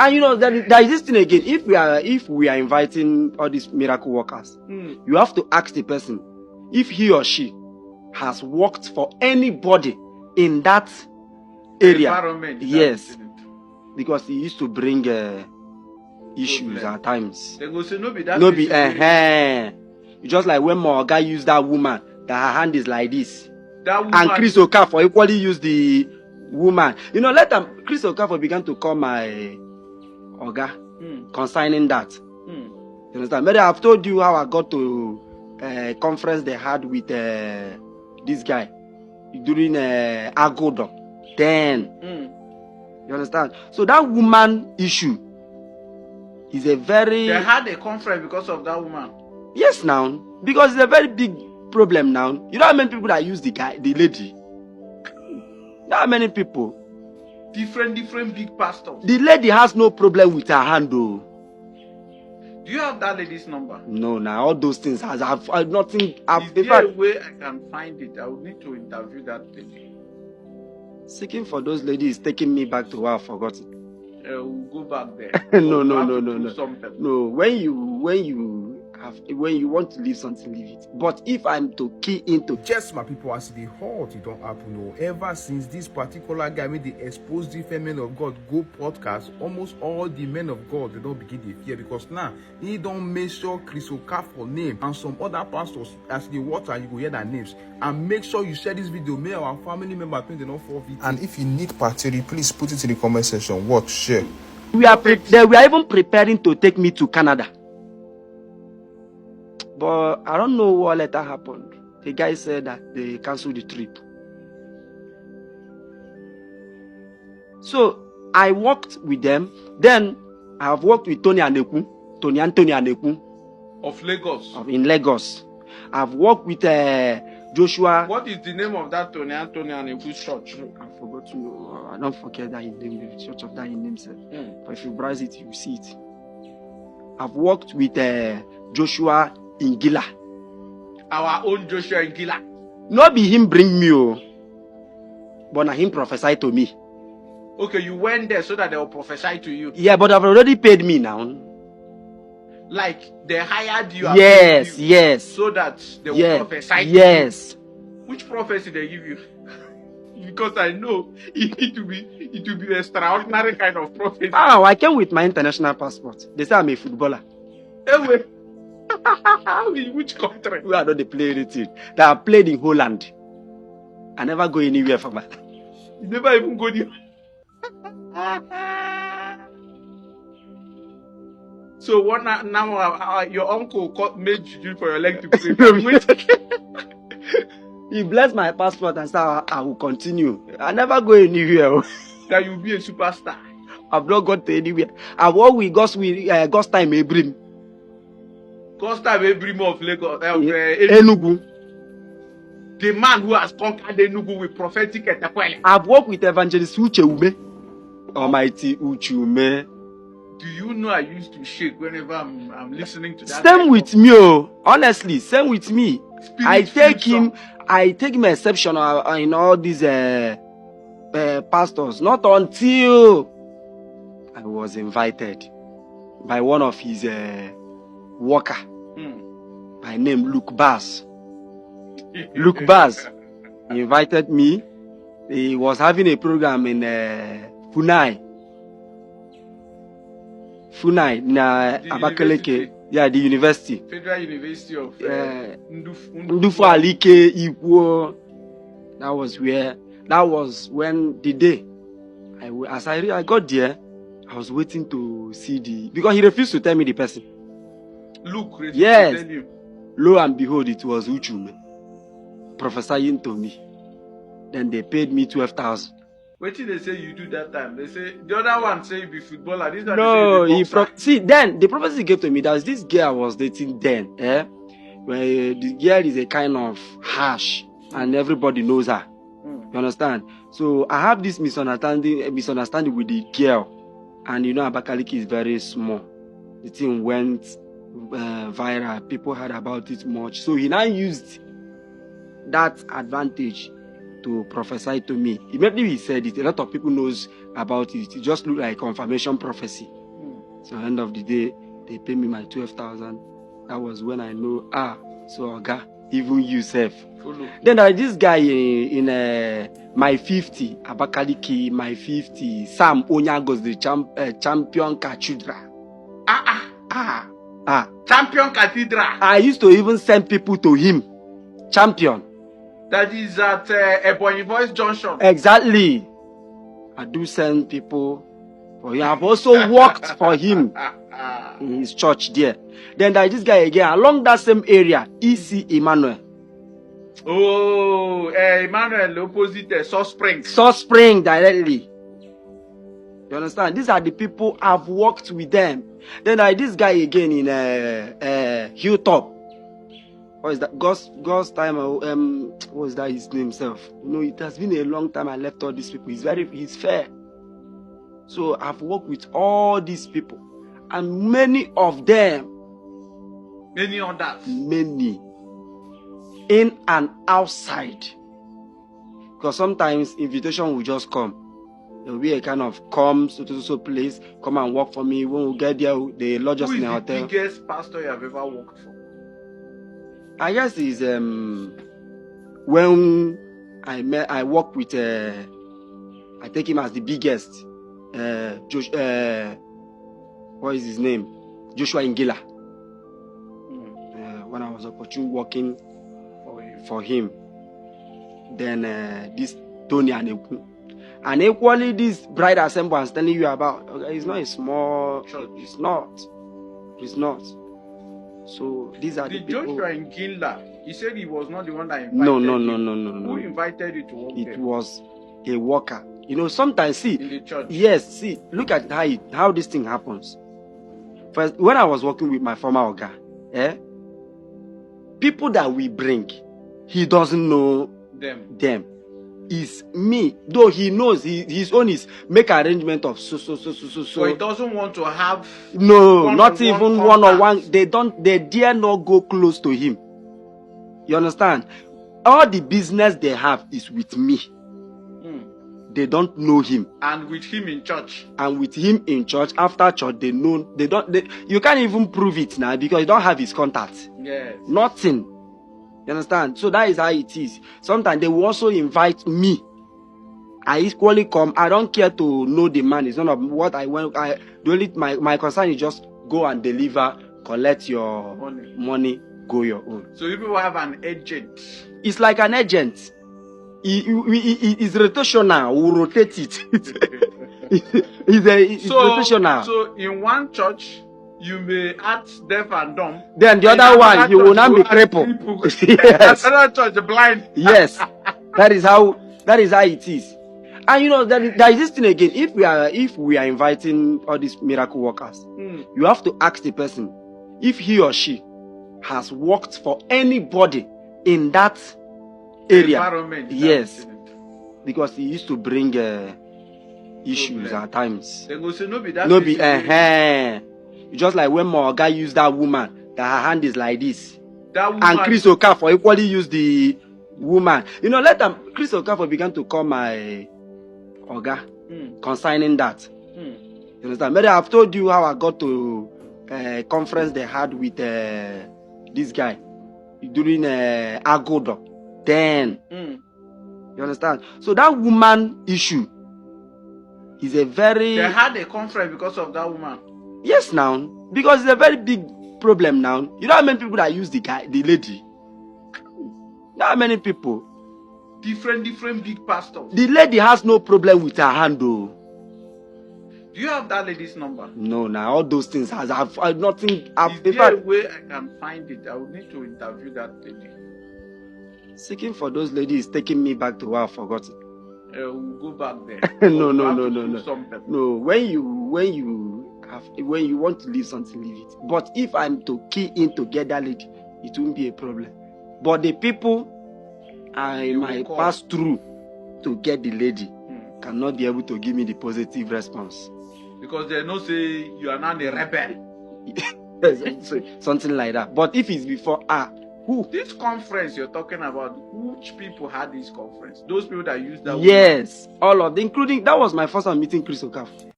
And there is this thing again. If we are inviting all these miracle workers, you have to ask the person if he or she has worked for anybody in that area. Environment. Yes, because he used to bring issues at times. They go say no be that. No be just like when Morga used that woman, that her hand is like this. That woman. And Chris Okafor equally used the woman. Let them. Chris Okafor began to call my Oga concerning that. You understand? Maybe I've told you how I got to a conference they had with this guy during Agodo. Then you understand? So that woman issue is a very. They had a conference because of that woman. Yes, now because it's a very big problem now. You know how many people that use the lady? You know how many people? Different big pastors. The lady has no problem with her hand, though. Do you have that lady's number? No, now all those things I've nothing. Is there a way I can find it? I would need to interview that lady. Seeking for those ladies is taking me back to where I've forgotten. We'll go back there. No. No. When you want to leave something, leave it. But if I'm to key into just my people, as the halt, it don't happen. Ever since this particular guy made the expose different men of God go podcast, almost all the men of God they don't begin to fear because now he don't make sure Chris Okafor name and some other pastors as the water you go hear their names and make sure you share this video. May our family member think they don't fall victim. And if you need part 3, please put it in the comment section. Watch, share. We are even preparing to take me to Canada. But I don't know what later happened. The guy said that they canceled the trip. So I worked with them. Then I have worked with Tony Anthony Aneku. Of Lagos. In Lagos. I've worked with Joshua. What is the name of that Tony Aneku church? I forgot to. I don't forget that he named the church of that he named himself. But if you browse it, you see it. I've worked with Joshua Ingila. Our own Joshua Ingila. Not be him bring me, but na him prophesy to me. Okay, you went there so that they will prophesy to you. Yeah, but I've already paid me now. Like they hired you. Yes. So that they will prophesy to you. Yes. Which prophecy they give you? Because I know it will be extraordinary kind of prophecy. I came with my international passport. They say I'm a footballer. Anyway. In which country? Where I don't play anything. That I played in Holland. I never go anywhere for my life. You never even go there. So what now? Your uncle made you for your leg to pray. He blessed my passport and said I will continue. I never go anywhere. That you'll be a superstar. I've not gone to anywhere. I've worked with God's time Abrim. God's time Abrim of Lagos. Enugu. The man who has conquered Enugu with prophetic etakwele. I've worked with evangelist Uche Ume. Almighty Uche Ume. Do you know I used to shake whenever I'm listening to that? Same with me, honestly, same with me. I take him exception in all these pastors. Not until I was invited by one of his worker by name Luke Bass. Luke Bass invited me. He was having a program in Funai, Abakaliki. Yeah, the university. Federal University of Ndufu Alike Ikwo. That was when the day I got there, I was waiting to see because he refused to tell me the person. Look, yes. To tell you. Lo and behold, it was Uchume prophesying to me. Then they paid me 12,000. What did they say you do that time? They say the other one say you be footballer. This one no, see then the prophecy he gave to me. There was this girl I was dating then. Where the girl is a kind of harsh and everybody knows her. You understand? So I have this misunderstanding with the girl, and Abakaliki is very small. The thing went viral. People heard about it much. So he now used that advantage to prophesy to me. Immediately he said it, a lot of people knows about it. It just looked like confirmation prophecy. So at the end of the day, they pay me my 12,000. That was when I know, so Oga, even you self. Then there is this guy in my 50, Abakaliki, my 50, Sam Onyagos, the champion cathedral. Champion Cathedral. I used to even send people to him. Champion. That is at Ebony Voice Junction. Exactly. I do send people for him. I've also worked for him in his church there. Then there is this guy again along that same area, E.C. Emmanuel. Oh, Emmanuel, opposite Source Spring. Source Spring directly. You understand? These are the people I've worked with them. Then there is this guy again in Hilltop. What is that? God's time. What was that his name himself? You know, it has been a long time I left all these people. He's fair. So I've worked with all these people. And many of them. Many others. Many. In and outside. Because sometimes invitation will just come. There will be a kind of come so place, come and work for me. When we get there, they lodge us in a hotel. Who is the biggest pastor you have ever worked for? I guess is when I work with I take him as the biggest what is his name? Joshua Ingila. When I was opportune working for him. Then this Tony Aneku. And equally this bride assembly I was telling you about, okay, it's not a small church. It's not. So these are the people. Joshua Ingila, he said he was not the one that invited No. Who invited you to work there? It was a worker. You know, sometimes see in the church. Yes, see, look at how this thing happens. First, when I was working with my former Oga, people that we bring, he doesn't know them. Is me, though he knows his own is make arrangement of so. So he doesn't want to have not even one-on-one. They dare not go close to him. You understand? All the business they have is with me. They don't know him. And with him in church. After church, you can't even prove it now because you don't have his contact. Yes. Nothing. You understand? So that is how it is. Sometimes they will also invite me. I equally come. I don't care to know the man. It's none of what I want. My concern is just go and deliver, collect your money, go your own. So you people have an agent. It's like an agent. It's rotational. We rotate it. It's rotational. So in one church, you may act deaf and dumb. Then the other one, you will not be crippled. Yes. Another church, blind. Yes. That is how it is. And you know, there is this thing again. If we are inviting all these miracle workers, you have to ask the person if he or she has worked for anybody in that area. Environment. Yes. Because he used to bring issues at times. They go say no be that. Just like when my guy used that woman, that her hand is like this. That woman. And Chris Okafor equally used the woman. You know, Chris Okafor began to call my Oga concerning that. You understand? Maybe I've told you how I got to a conference they had with this guy during Agodo. Then, you understand? So that woman issue is a very... They had a conference because of that woman. Yes, now. Because it's a very big problem now. You know how many people that use the lady? Not how many people. Different big pastors. The lady has no problem with her hand, though. Do you have that lady's number? No, now all those things I've nothing. Is there a way I can find it? I would need to interview that lady. Seeking for those ladies is taking me back to where I've forgotten. We'll go back there. No. No, when you want to leave something, leave it. But if I'm to key in to get that lady, it won't be a problem. But the people I might pass through to get the lady cannot be able to give me the positive response. Because they know say you are not a rebel. Something like that. But if it's before Who? This conference you're talking about, which people had this conference? Those people that used that. Yes, all of them, including that was my first time meeting Chris Okafor.